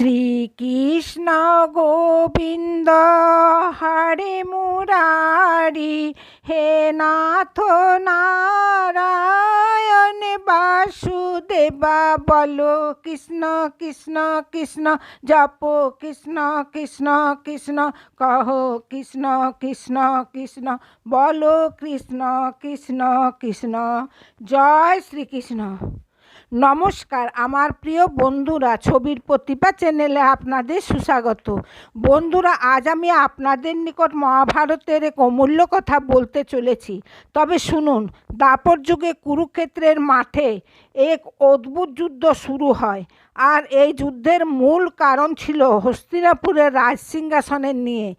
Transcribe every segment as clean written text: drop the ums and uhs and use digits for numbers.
শ্রীকৃষ্ণ গোবিন্দ হরে মুরারি, হে নাথ নারায়ণ বাসুদেবা। বলো কৃষ্ণ কৃষ্ণ কৃষ্ণ, জপ কৃষ্ণ কৃষ্ণ কৃষ্ণ, কহ কৃষ্ণ কৃষ্ণ কৃষ্ণ, বলো কৃষ্ণ কৃষ্ণ কৃষ্ণ। জয় শ্রীকৃষ্ণ। নমস্কার আমার প্রিয় বন্ধুরা, ছবির প্রতিভা চ্যানেলে আপনাদের সুস্বাগত। বন্ধুরা, আজ আমি আপনাদের নিকট মহাভারতের এক অমূল্য কথা বলতে চলেছি। তবে শুনুন, দ্বাপর যুগে কুরুক্ষেত্রের মাঠে এক অদ্ভুত যুদ্ধ শুরু হয়। আর এই যুদ্ধের মূল কারণ ছিল হস্তিনাপুরের রাজসিংহাসনের নিয়ে।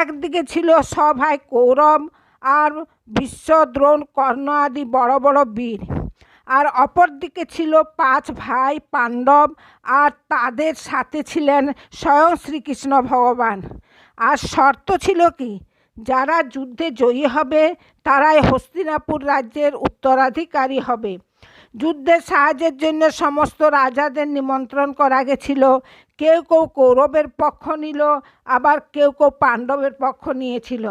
একদিকে ছিল সভায় কৌরব আর ভীষ্ম, দ্রোণ, কর্ণ আদি বড় বড় বীর, আর অপরদিকে ছিল 5 ভাই পাণ্ডব, আর তাদের সাথে ছিলেন স্বয়ং শ্রীকৃষ্ণ ভগবান। আর শর্ত ছিল কি, যারা যুদ্ধে জয়ী হবে তারাই হস্তিনাপুর রাজ্যের উত্তরাধিকারী হবে। যুদ্ধের সাহায্যের জন্য সমস্ত রাজাদের নিমন্ত্রণ করা গেছিল। কেউ কেউ কৌরবের পক্ষ নিল, আবার কেউ কেউ পাণ্ডবের পক্ষ নিয়েছিল।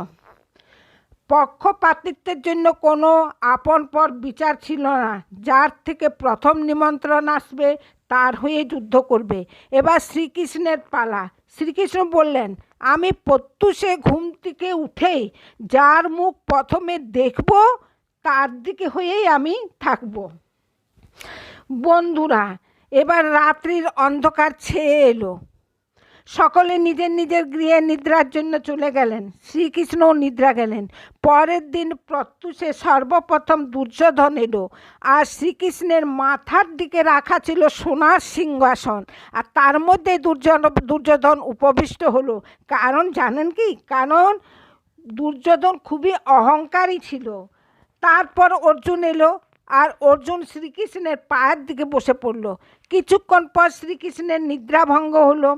পক্ষপাতিত্বের জন্য কোনো আপন পর বিচার ছিল না। যার থেকে প্রথম নিমন্ত্রণ আসবে তার হয়ে যুদ্ধ করবে। এবার শ্রীকৃষ্ণের পালা। শ্রীকৃষ্ণ বললেন, আমি প্রত্যুষে ঘুম থেকে উঠেই যার মুখ প্রথমে দেখব তার দিকে হয়েই আমি থাকব। বন্ধুরা, এবার রাত্রির অন্ধকার ছেয়ে এলো। সকলে নিজের নিজের গৃহে নিদ্রার জন্য চলে গেলেন। শ্রীকৃষ্ণও নিদ্রা গেলেন। পরের দিন প্রত্যুষে সর্বপ্রথম দুর্যোধন এলো। আর শ্রীকৃষ্ণের মাথার দিকে রাখা ছিল সোনার সিংহাসন, আর তার মধ্যে দুর্যোধন উপবিষ্ট হলো। কারণ জানেন কি? কারণ দুর্যোধন খুবই অহংকারী ছিল। তারপর অর্জুন এলো, আর অর্জুন শ্রীকৃষ্ণের পায়ের দিকে বসে পড়ল। কিছুক্ষণ পর শ্রীকৃষ্ণের নিদ্রাভঙ্গ হলো,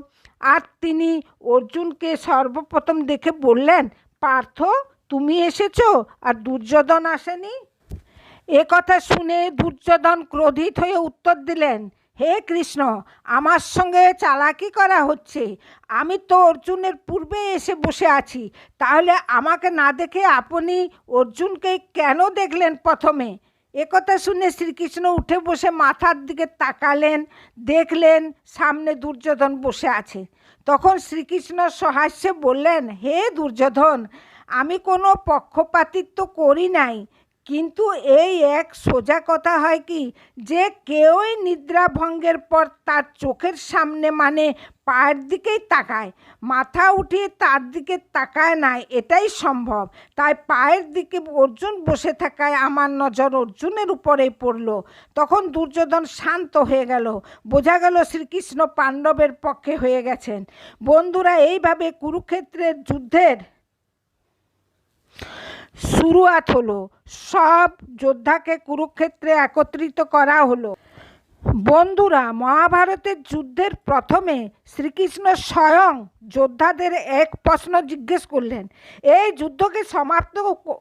আর তিনি অর্জুনকে সর্বপ্রথম দেখে বললেন, পার্থ, তুমি এসেছো আর দুর্যোধন আসেনি। এ কথা শুনে দুর্যোধন ক্রোধিত হয়ে উত্তর দিলেন, হে কৃষ্ণ, আমার সঙ্গে চালাকি করা হচ্ছে। আমি তো অর্জুনের পূর্বে এসে বসে আছি, তাহলে আমাকে না দেখে আপনি অর্জুনকে কেন দেখলেন প্রথমে? একথা শুনে শ্রীকৃষ্ণ উঠে বসে মাথার দিকে তাকালেন, দেখলেন সামনে দুর্যোধন বসে আছে। তখন শ্রীকৃষ্ণ সহাস্যে বললেন, হে দুর্যোধন, আমি কোনো পক্ষপাতিত্ব করি নাই, কিন্তু এই এক সোজা কথা হয় কি, যে কেউই নিদ্রাভঙ্গের পর তার চোখের সামনে মানে পায়ের দিকেই তাকায়, মাথা উঠিয়ে তার দিকে তাকায় না, এটাই সম্ভব। তাই পায়ের দিকে অর্জুন বসে থাকায় আমার নজর অর্জুনের উপরেই পড়ল। তখন দুর্যোধন শান্ত হয়ে গেল। বোঝা গেল শ্রীকৃষ্ণ পাণ্ডবের পক্ষে হয়ে গেছেন। বন্ধুরা, এইভাবে কুরুক্ষেত্রের যুদ্ধের শুরুয়াত হলো। সব যোদ্ধাকে কুরুক্ষেত্রে একত্রিত করা হলো। বন্ধুরা, মহাভারতের যুদ্ধের প্রথমে শ্রীকৃষ্ণ স্বয়ং যোদ্ধাদের এক প্রশ্ন জিজ্ঞেস করলেন, এই যুদ্ধকে সমাপ্ত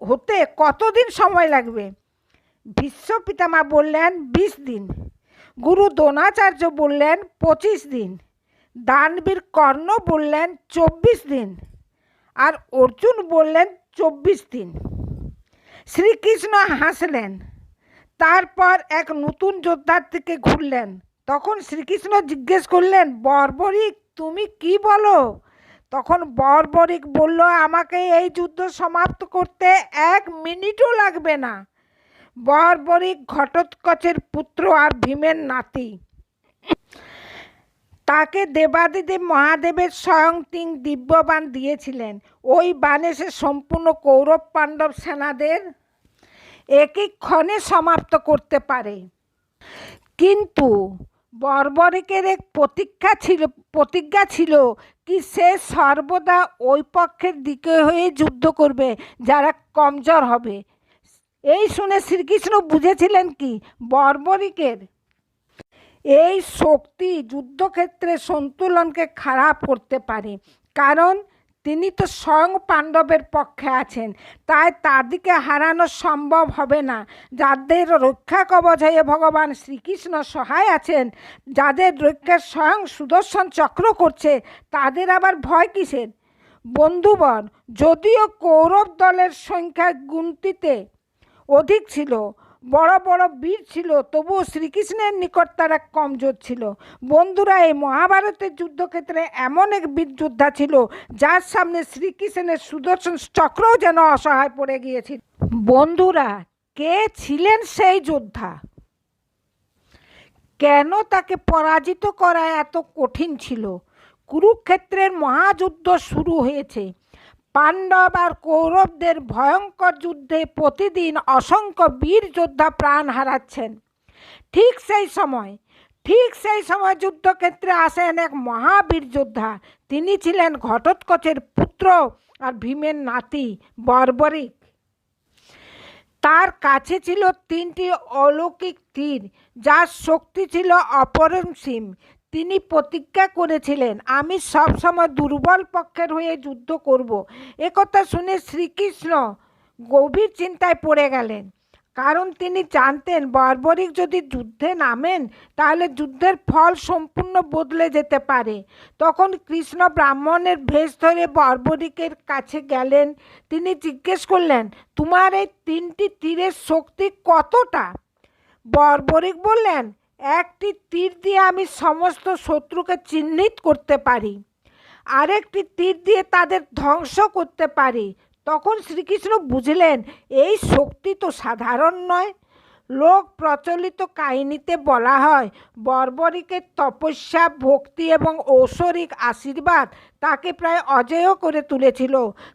হতে কতদিন সময় লাগবে? ভীষ্ম পিতামহ বললেন 20 দিন, গুরু দ্রোণাচার্য বললেন 25 দিন, দানবীর কর্ণ বললেন 24 দিন, আর অর্জুন বললেন 24 দিন। শ্রীকৃষ্ণ হাসলেন। তারপর এক নতুন যোদ্ধার দিকে ঘুরলেন। তখন শ্রীকৃষ্ণ জিজ্ঞেস করলেন, বর্বরিক, তুমি কি বলো? তখন বর্বরিক বলল, আমাকে এই যুদ্ধ সমাপ্ত করতে 1 মিনিটও লাগবে না। বর্বরিক ঘটোৎকচের পুত্র আর ভীমের নাতি। তাকে দেবাদিদেব মহাদেবের স্বয়ং 3 দিব্যবাণ দিয়েছিলেন। ওই বাণে সে সম্পূর্ণ কৌরব পাণ্ডব সেনাদের একই ক্ষণে সমাপ্ত করতে পারে। কিন্তু বর্বরিকের এক প্রতিজ্ঞা ছিল কি, সে সর্বদা ওই পক্ষের দিকে হয়ে যুদ্ধ করবে যারা কমজোর হবে। এই শুনে শ্রীকৃষ্ণ বুঝেছিলেন কি, বর্বরিকের এই শক্তি যুদ্ধক্ষেত্রে সন্তুলনকে খারাপ করতে পারে। কারণ তিনি তো স্বয়ং পাণ্ডবের পক্ষে আছেন, তাই তাদেরকে হারানো সম্ভব হবে না। যাদের রক্ষা কবচ হয়ে ভগবান শ্রীকৃষ্ণ সহায় আছেন, যাদের রক্ষা স্বয়ং সুদর্শন চক্র করছে, তাদের আবার ভয় কিসের? বন্ধুবর, যদিও কৌরব দলের সংখ্যা গুনতিতে অধিক ছিল, বড় বড় বীর ছিল, তবুও শ্রীকৃষ্ণের নিকট তারা কমজোর ছিল। বন্ধুরা, এই মহাভারতের যুদ্ধক্ষেত্রে এমন এক বীর যোদ্ধা ছিল যার সামনে শ্রীকৃষ্ণের সুদর্শন চক্রও যেন অসহায় পড়ে গিয়েছিল। বন্ধুরা, কে ছিলেন সেই যোদ্ধা? কেন তাকে পরাজিত করা এত কঠিন ছিল? কুরুক্ষেত্রের মহাযুদ্ধ শুরু হয়েছে। পাণ্ডব আর কৌরবদের ভয়ঙ্কর যুদ্ধে প্রতিদিন অসংখ্য বীর যোদ্ধা প্রাণ হারাচ্ছেন। ঠিক সেই সময় যুদ্ধক্ষেত্রে আসেন এক মহাবীর যোদ্ধা। তিনি ছিলেন ঘটোৎকচের পুত্র আর ভীমের নাতি বর্বরিক। তার কাছে ছিল 3টি অলৌকিক তীর, যার শক্তি ছিল অপরিসীম। তিনি প্রতিজ্ঞা করেছিলেন, আমি সবসময় দুর্বল পক্ষের হয়ে যুদ্ধ করব। একথা শুনে শ্রীকৃষ্ণ গভীর চিন্তায় পড়ে গেলেন, কারণ তিনি জানতেন বর্বরিক যদি যুদ্ধে নামেন তাহলে যুদ্ধের ফল সম্পূর্ণ বদলে যেতে পারে। তখন কৃষ্ণ ব্রাহ্মণের বেশ ধরে বর্বরিকের কাছে গেলেন। তিনি জিজ্ঞেস করলেন, তোমার এই 3টি তীরের শক্তি কতটা? বর্বরিক বললেন, একটি তীর দিয়ে আমি সমস্ত শত্রুকে চিহ্নিত করতে পারি, আরেকটি তীর দিয়ে তাদের ধ্বংস করতে পারি। তখন শ্রীকৃষ্ণ বুঝলেন এই শক্তি তো সাধারণ নয়। লোক প্রচলিত কাহিনীতে বলা হয় বর্বরিকের তপস্যা, ভক্তি এবং ঐশ্বরিক আশীর্বাদ তাকে প্রায় অজেয় করে তুলেছিল।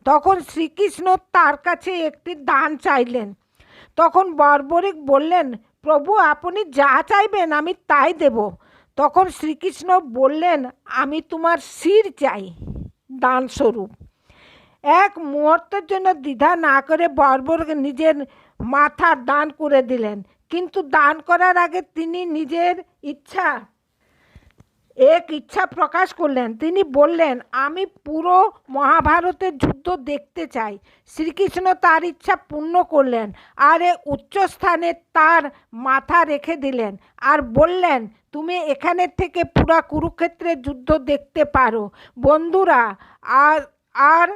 তখন শ্রীকৃষ্ণ তার কাছে একটি দান চাইলেন। তখন বর্বরিক বললেন, প্রভু, আপনি যা চাইবেন আমি তাই দেব। তখন শ্রীকৃষ্ণ বললেন, আমি তোমার শির চাই দানস্বরূপ। এক মুহূর্তের জন্য দ্বিধা না করে বর্বরিক নিজের মাথা দান করে দিলেন। কিন্তু দান করার আগে তিনি নিজের ইচ্ছা প্রকাশ করলেন। তিনি বললেন, আমি পুরো মহাভারতের যুদ্ধ দেখতে চাই। শ্রীকৃষ্ণ তার ইচ্ছা পূর্ণ করলেন আর উচ্চ স্থানে তার মাথা রেখে দিলেন আর বললেন, তুমি এখানে থেকে পুরা কুরুক্ষেত্রের যুদ্ধ দেখতে পারো। বন্ধুরা, আর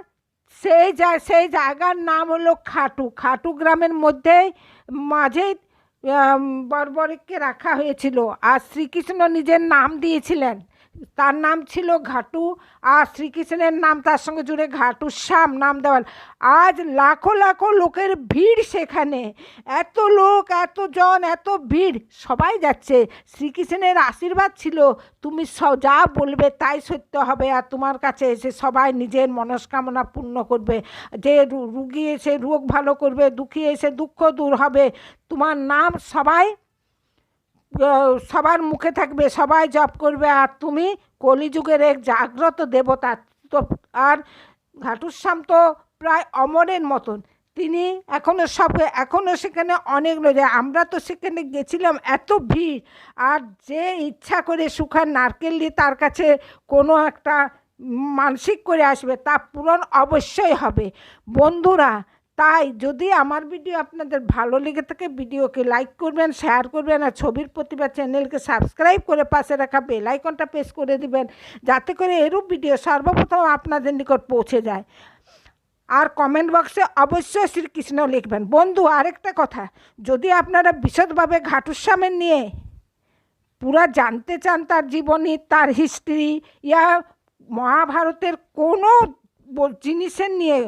সেই জায়গার নাম হলো খাটু গ্রামের মাঝেই বর্বরিককে রাখা হয়েছিল। আর শ্রীকৃষ্ণ নিজের নাম দিয়েছিলেন, তার নাম ছিল ঘাটু। আর শ্রীকৃষ্ণের নাম তার সঙ্গে জুড়ে ঘাটুশ্যাম নাম দেওয়া। আজ লাখো লাখো লোকের ভিড় সেখানে, এত লোক, এতজন, এত ভিড়, সবাই যাচ্ছে। শ্রীকৃষ্ণের আশীর্বাদ ছিল তুমি যা বলবে তাই সত্য হবে, আর তোমার কাছে এসে সবাই নিজের মনস্কামনা পূর্ণ করবে। যে রুগী এসে রোগ ভালো করবে, দুঃখী এসে দুঃখ দূর হবে। তোমার নাম সবার মুখে থাকবে, সবাই জপ করবে, আর তুমি কলিযুগের এক জাগ্রত দেবতা। তো আর ঘাটুশ্যাম তো প্রায় অমরের মতন। তিনি এখনও সেখানে অনেক লোক যায়। আমরা তো সেখানে গেছিলাম, এত ভিড়। আর যে ইচ্ছা করে শুকান নারকেল দিয়ে তার কাছে কোনো একটা মানসিক করে আসবে, তা পূরণ অবশ্যই হবে। বন্ধুরা, তাই যদি আমার ভিডিও আপনাদের ভালো লেগে থাকে, ভিডিওকে লাইক করবেন, শেয়ার করবেন, আর ছবির প্রতিভা চ্যানেলকে সাবস্ক্রাইব করে পাশে রাখা বেল আইকনটা প্রেস করে দিবেন, যাতে করে এরূপ ভিডিও সর্বপ্রথম আপনাদের নিকট পৌঁছে যায়। আর কমেন্ট বক্সে অবশ্যই শ্রীকৃষ্ণ লিখবেন। বন্ধু, আরেকটা কথা, যদি আপনারা বিশদভাবে ঘাটুশ্যামের নিয়ে পুরা জানতে চান, তার জীবনী, তার হিস্ট্রি, ইয়া মহাভারতের কোনো জিনিসের নিয়ে,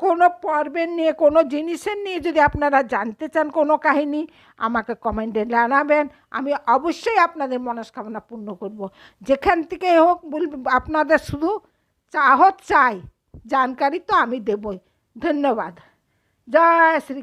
কোনো পর্বের নিয়ে, কোনো জিনিসের নিয়ে যদি আপনারা জানতে চান, কোনো কাহিনী, আমাকে কমেন্টে জানাবেন। আমি অবশ্যই আপনাদের মনস্কামনা পূর্ণ করব। যেখান থেকে হোক আপনাদের শুধু চাই, জানকারি তো আমি দেবই। ধন্যবাদ। জয় শ্রী।